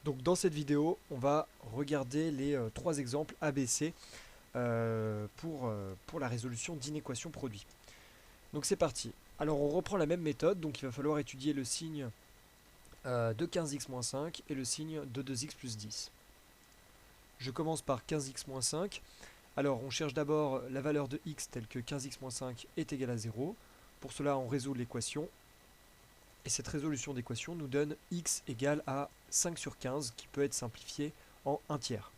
Donc dans cette vidéo, on va regarder les trois exemples ABC pour la résolution d'inéquations produits. Donc c'est parti. Alors on reprend la même méthode, donc il va falloir étudier le signe de 15x-5 et le signe de 2x plus 10. Je commence par 15x-5. Alors on cherche d'abord la valeur de x telle que 15x-5 est égal à 0. Pour cela on résout l'équation. Et cette résolution d'équation nous donne x égale à 5 sur 15 qui peut être simplifié en 1 tiers.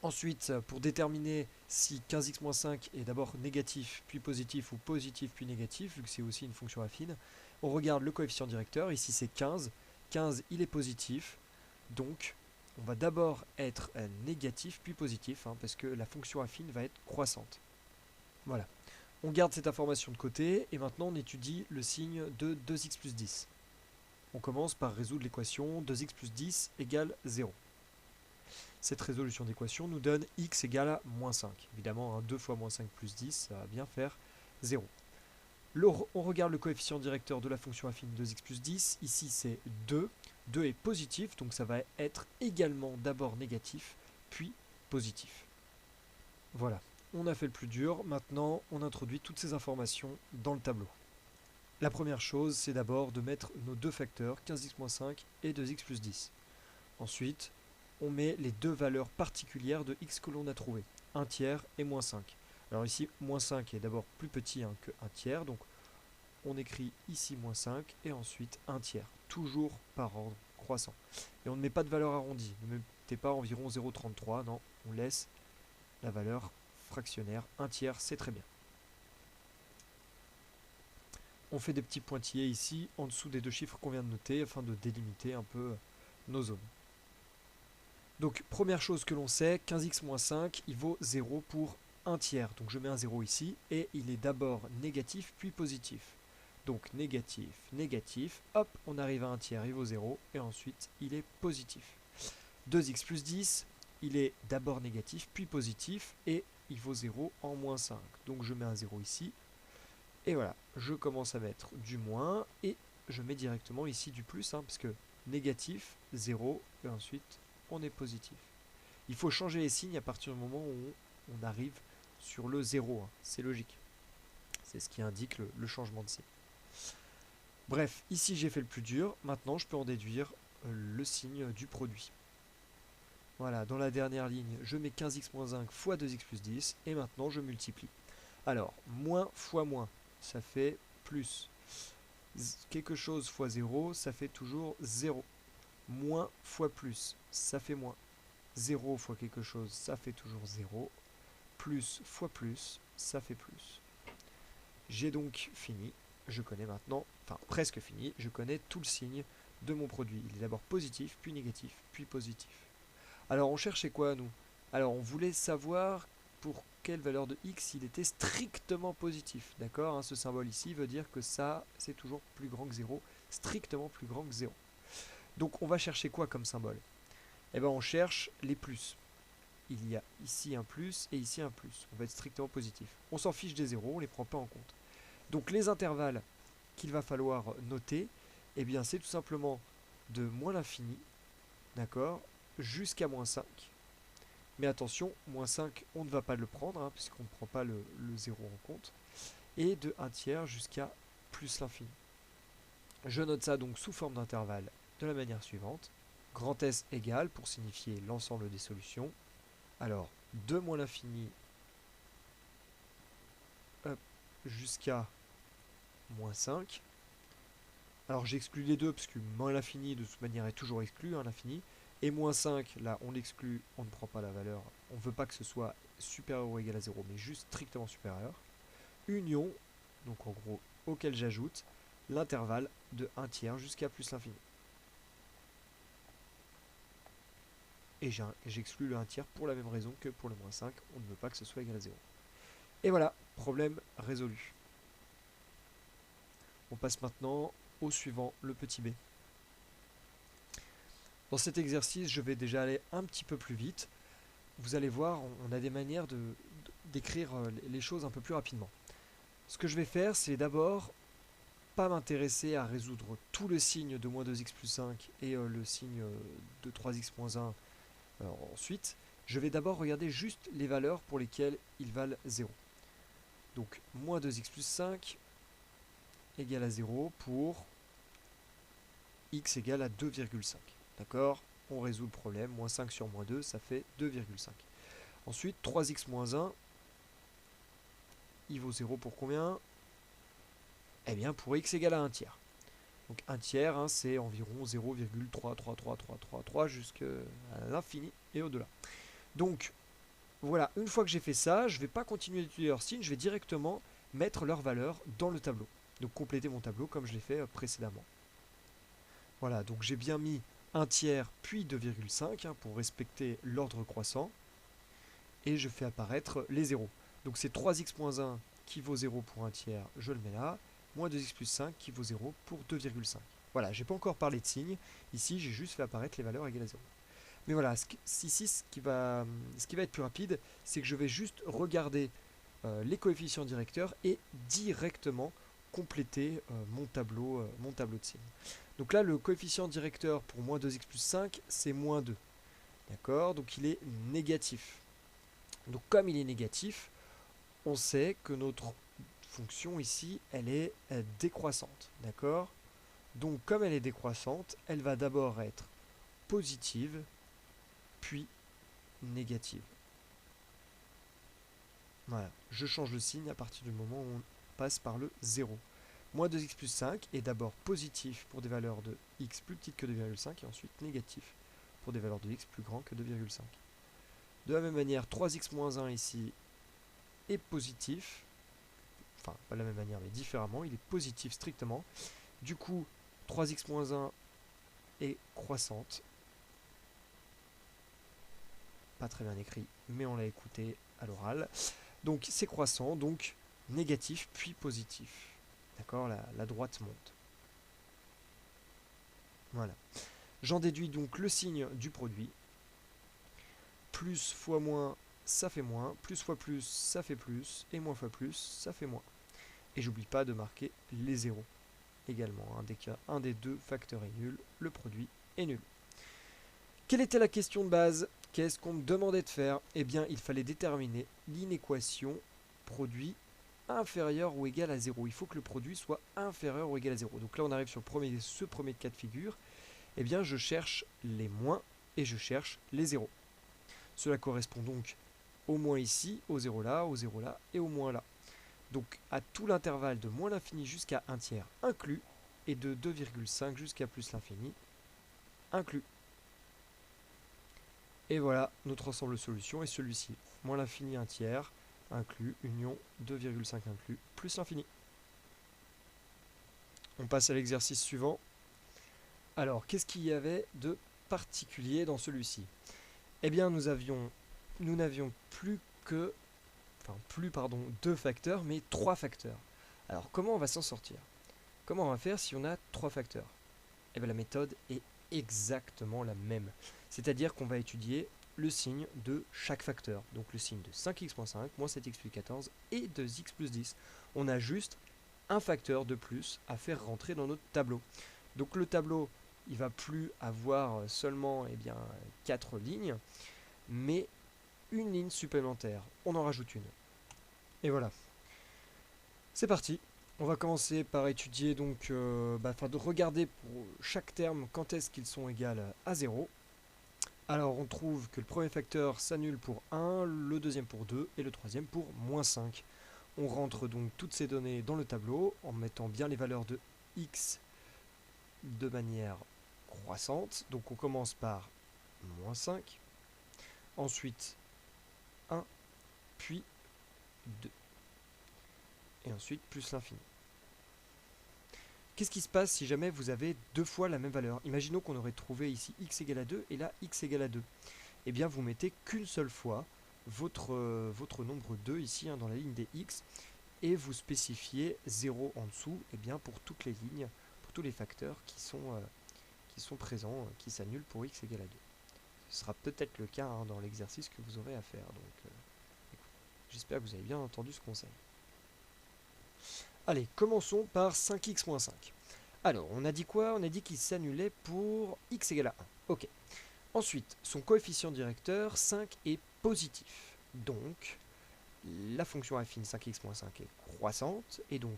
Ensuite, pour déterminer si 15x-5 est d'abord négatif puis positif ou positif puis négatif, vu que c'est aussi une fonction affine, on regarde le coefficient directeur. Ici c'est 15. 15 il est positif, donc on va d'abord être négatif puis positif, parce que la fonction affine va être croissante. Voilà. On garde cette information de côté et maintenant on étudie le signe de 2x plus 10. On commence par résoudre l'équation 2x plus 10 égale 0. Cette résolution d'équation nous donne x égale à moins 5. Évidemment, 2 fois moins 5 plus 10, ça va bien faire 0. On regarde le coefficient directeur de la fonction affine 2x plus 10. Ici, c'est 2. 2 est positif, donc ça va être également d'abord négatif, puis positif. Voilà, on a fait le plus dur. Maintenant, on introduit toutes ces informations dans le tableau. La première chose, c'est d'abord de mettre nos deux facteurs, 15x-5 et 2x plus 10. Ensuite, on met les deux valeurs particulières de x que l'on a trouvées, 1 tiers et moins 5. Alors ici, moins 5 est d'abord plus petit que 1 tiers, donc on écrit ici moins 5 et ensuite 1 tiers, toujours par ordre croissant. Et on ne met pas de valeur arrondie, ne mettez pas environ 0,33, non, on laisse la valeur fractionnaire, 1 tiers, c'est très bien. On fait des petits pointillés ici, en dessous des deux chiffres qu'on vient de noter, afin de délimiter un peu nos zones. Donc première chose que l'on sait, 15x-5, il vaut 0 pour 1 tiers. Donc je mets un 0 ici, et il est d'abord négatif, puis positif. Donc négatif, négatif, hop, on arrive à 1 tiers, il vaut 0, et ensuite il est positif. 2x plus 10, il est d'abord négatif, puis positif, et il vaut 0 en moins 5. Donc je mets un 0 ici, et voilà, je commence à mettre du moins, et je mets directement ici du plus, parce que négatif, 0, et ensuite on est positif. Il faut changer les signes à partir du moment où on arrive sur le 0. C'est logique. C'est ce qui indique le changement de signe. Bref, ici j'ai fait le plus dur. Maintenant, je peux en déduire le signe du produit. Voilà, dans la dernière ligne, je mets 15x-5 fois 2x plus 10. Et maintenant, je multiplie. Alors, moins fois moins, ça fait plus. Quelque chose fois 0, ça fait toujours 0. Moins fois plus, ça fait moins. 0 fois quelque chose, ça fait toujours 0. Plus fois plus, ça fait plus. J'ai donc fini. Je connais maintenant, enfin presque fini, je connais tout le signe de mon produit. Il est d'abord positif, puis négatif, puis positif. Alors on cherchait quoi nous? Alors on voulait savoir pour quelle valeur de x il était strictement positif. D'accord, ce symbole ici veut dire que ça c'est toujours plus grand que 0, strictement plus grand que 0. Donc on va chercher quoi comme symbole? Eh bien on cherche les plus. Il y a ici un plus et ici un plus. On va être strictement positif. On s'en fiche des zéros, on ne les prend pas en compte. Donc les intervalles qu'il va falloir noter, eh bien c'est tout simplement de moins l'infini, d'accord, jusqu'à moins 5. Mais attention, moins 5, on ne va pas le prendre, puisqu'on ne prend pas le 0 en compte. Et de 1 tiers jusqu'à plus l'infini. Je note ça donc sous forme d'intervalle de la manière suivante. Grand S égale pour signifier l'ensemble des solutions. Alors, 2 moins l'infini jusqu'à moins 5. Alors j'exclus les deux parce que moins l'infini de toute manière est toujours exclu, l'infini. Et moins 5, là on l'exclut, on ne prend pas la valeur. On ne veut pas que ce soit supérieur ou égal à 0, mais juste strictement supérieur. Union, donc en gros auquel j'ajoute l'intervalle de 1 tiers jusqu'à plus l'infini. Et j'exclus le 1 tiers pour la même raison que pour le moins 5, on ne veut pas que ce soit égal à 0. Et voilà, problème résolu. On passe maintenant au suivant, le petit b. Dans cet exercice, je vais déjà aller un petit peu plus vite. Vous allez voir, on a des manières d'écrire les choses un peu plus rapidement. Ce que je vais faire, c'est d'abord pas m'intéresser à résoudre tout le signe de moins 2x plus 5 et le signe de 3x moins 1 ensuite. Je vais d'abord regarder juste les valeurs pour lesquelles ils valent 0. Donc moins 2x plus 5 égale à 0 pour x égale à 2,5. D'accord? On résout le problème. Moins 5 sur moins 2, ça fait 2,5. Ensuite, 3x moins 1, il vaut 0 pour combien? Eh bien, pour x égale à 1 tiers. Donc 1 tiers, hein, c'est environ 0,3333333 jusqu'à l'infini et au-delà. Donc, voilà, une fois que j'ai fait ça, je ne vais pas continuer d'étudier leurs signes, je vais directement mettre leurs valeurs dans le tableau. Donc compléter mon tableau comme je l'ai fait précédemment. Voilà, donc j'ai bien mis 1 tiers puis 2,5 hein, pour respecter l'ordre croissant. Et je fais apparaître les zéros. Donc c'est 3x moins 1 qui vaut 0 pour 1 tiers, je le mets là. Moins 2x plus 5 qui vaut 0 pour 2,5. Voilà, j'ai pas encore parlé de signes. Ici, j'ai juste fait apparaître les valeurs égales à 0. Mais voilà, ici, ce qui va être plus rapide, c'est que je vais juste regarder les coefficients directeurs et directement compléter mon tableau de signes. Donc là, le coefficient directeur pour moins 2x plus 5, c'est moins 2. D'accord? Donc il est négatif. Donc comme il est négatif, on sait que notre fonction ici, elle est décroissante. D'accord? Donc comme elle est décroissante, elle va d'abord être positive, puis négative. Voilà, je change le signe à partir du moment où on passe par le 0. Moins 2x plus 5 est d'abord positif pour des valeurs de x plus petites que 2,5 et ensuite négatif pour des valeurs de x plus grands que 2,5. De la même manière, 3x moins 1 ici est positif, enfin pas de la même manière mais différemment, il est positif strictement. Du coup, 3x moins 1 est croissante. Pas très bien écrit, mais on l'a écouté à l'oral. Donc c'est croissant, donc négatif puis positif. D'accord, la droite monte. Voilà. J'en déduis donc le signe du produit. Plus fois moins, ça fait moins. Plus fois plus, ça fait plus. Et moins fois plus, ça fait moins. Et j'oublie pas de marquer les zéros également. Dès qu'un des deux facteurs est nul, le produit est nul. Quelle était la question de base? Qu'est-ce qu'on me demandait de faire? Eh bien, il fallait déterminer l'inéquation produit inférieur ou égal à 0. Il faut que le produit soit inférieur ou égal à 0. Donc là, on arrive sur ce premier cas de figure. Eh bien, je cherche les moins et je cherche les zéros. Cela correspond donc au moins ici, au 0 là, au 0 là et au moins là. Donc à tout l'intervalle de moins l'infini jusqu'à 1 tiers inclus et de 2,5 jusqu'à plus l'infini inclus. Et voilà, notre ensemble de solutions est celui-ci. Moins l'infini 1 tiers inclus, union 2,5 inclus, plus l'infini. On passe à l'exercice suivant. Alors, qu'est-ce qu'il y avait de particulier dans celui-ci? Eh bien, nous n'avions plus deux facteurs, mais trois facteurs. Alors, comment on va s'en sortir? Comment on va faire si on a trois facteurs? Eh bien, la méthode est exactement la même. C'est-à-dire qu'on va étudier le signe de chaque facteur. Donc le signe de 5x moins 5, moins 7x plus 14 et de x plus 10. On a juste un facteur de plus à faire rentrer dans notre tableau. Donc le tableau, il va plus avoir seulement 4 lignes, mais une ligne supplémentaire. On en rajoute une. Et voilà. C'est parti. On va commencer par étudier donc, de regarder pour chaque terme quand est-ce qu'ils sont égaux à 0. Alors on trouve que le premier facteur s'annule pour 1, le deuxième pour 2 et le troisième pour moins 5. On rentre donc toutes ces données dans le tableau en mettant bien les valeurs de x de manière croissante. Donc on commence par moins 5, ensuite 1, puis 2. Et ensuite plus l'infini. Qu'est-ce qui se passe si jamais vous avez deux fois la même valeur? Imaginons qu'on aurait trouvé ici x égale à 2 et là x égale à 2. Eh bien vous mettez qu'une seule fois votre nombre 2 ici dans la ligne des x et vous spécifiez 0 en dessous pour toutes les lignes, pour tous les facteurs qui sont présents, qui s'annulent pour x égale à 2. Ce sera peut-être le cas dans l'exercice que vous aurez à faire. Donc j'espère que vous avez bien entendu ce conseil. Allez, commençons par 5x moins 5. Alors, on a dit quoi? On a dit qu'il s'annulait pour x égale à 1. Ok. Ensuite, son coefficient directeur, 5, est positif. Donc, la fonction affine 5x moins 5 est croissante, et donc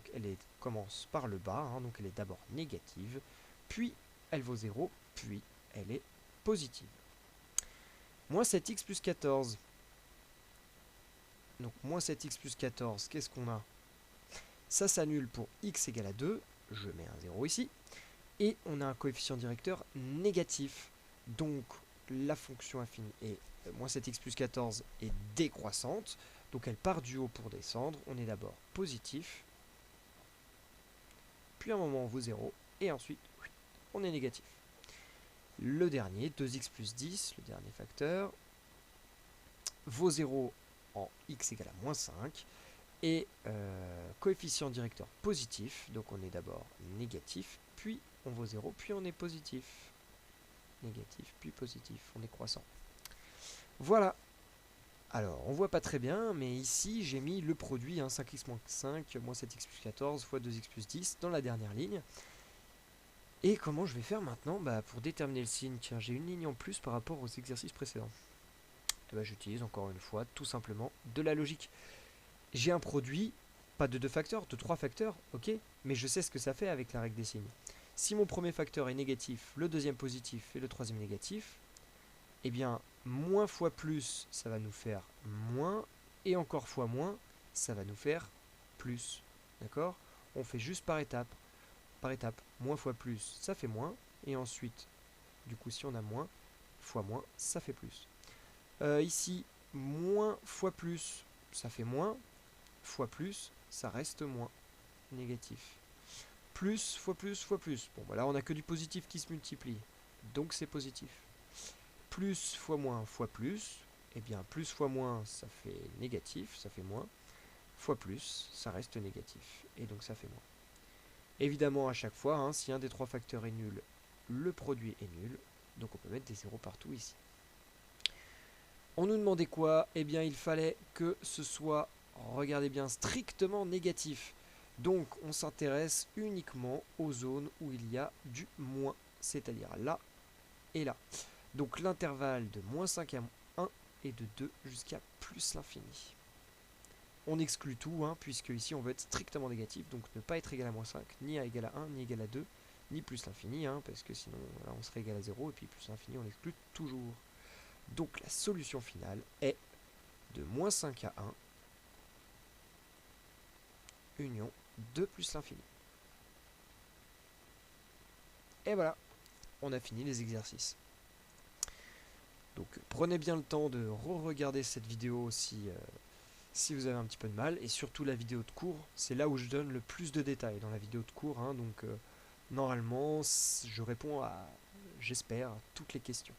commence par le bas, donc elle est d'abord négative, puis elle vaut 0, puis elle est positive. Moins 7x plus 14. Donc moins 7x plus 14, qu'est-ce qu'on a? Ça s'annule pour x égale à 2, je mets un 0 ici, et on a un coefficient directeur négatif. Donc la fonction affine est moins 7x plus 14 est décroissante, donc elle part du haut pour descendre. On est d'abord positif, puis à un moment on vaut 0, et ensuite on est négatif. Le dernier, 2x plus 10, le dernier facteur, vaut 0 en x égale à moins 5, et coefficient directeur positif, donc on est d'abord négatif, puis on vaut 0, puis on est positif. Négatif, puis positif, on est croissant. Voilà. Alors, on voit pas très bien, mais ici j'ai mis le produit, 5x moins 5, moins 7x plus 14, fois 2x plus 10, dans la dernière ligne. Et comment je vais faire maintenant? Pour déterminer le signe, tiens, j'ai une ligne en plus par rapport aux exercices précédents. J'utilise encore une fois tout simplement de la logique. J'ai un produit, pas de 2 facteurs, de 3 facteurs, ok, mais je sais ce que ça fait avec la règle des signes. Si mon premier facteur est négatif, le deuxième positif et le troisième négatif, eh bien, moins fois plus, ça va nous faire moins, et encore fois moins, ça va nous faire plus. D'accord? On fait juste par étape. Par étape, moins fois plus, ça fait moins, et ensuite, du coup, si on a moins, fois moins, ça fait plus. Ici, moins fois plus, ça fait moins, fois plus, ça reste moins, négatif. Plus fois plus fois plus. Bon, voilà, on n'a que du positif qui se multiplie, donc c'est positif. Plus fois plus, et bien plus fois moins, ça fait négatif, ça fait moins, fois plus, ça reste négatif, et donc ça fait moins. Évidemment, à chaque fois, si un des trois facteurs est nul, le produit est nul, donc on peut mettre des zéros partout ici. On nous demandait quoi? Eh bien, il fallait que ce soit, regardez bien, strictement négatif. Donc, on s'intéresse uniquement aux zones où il y a du moins, c'est-à-dire là et là. Donc, l'intervalle de moins 5 à 1 et de 2 jusqu'à plus l'infini. On exclut tout, puisque ici on veut être strictement négatif, donc ne pas être égal à moins 5, ni à égal à 1, ni égal à 2, ni plus l'infini, parce que sinon là, on serait égal à 0, et puis plus l'infini on l'exclut toujours. Donc la solution finale est de moins 5 à 1, union 2 plus l'infini. Et voilà, on a fini les exercices. Donc prenez bien le temps de re-regarder cette vidéo si vous avez un petit peu de mal, et surtout la vidéo de cours, c'est là où je donne le plus de détails dans la vidéo de cours, donc normalement je réponds à, j'espère, toutes les questions.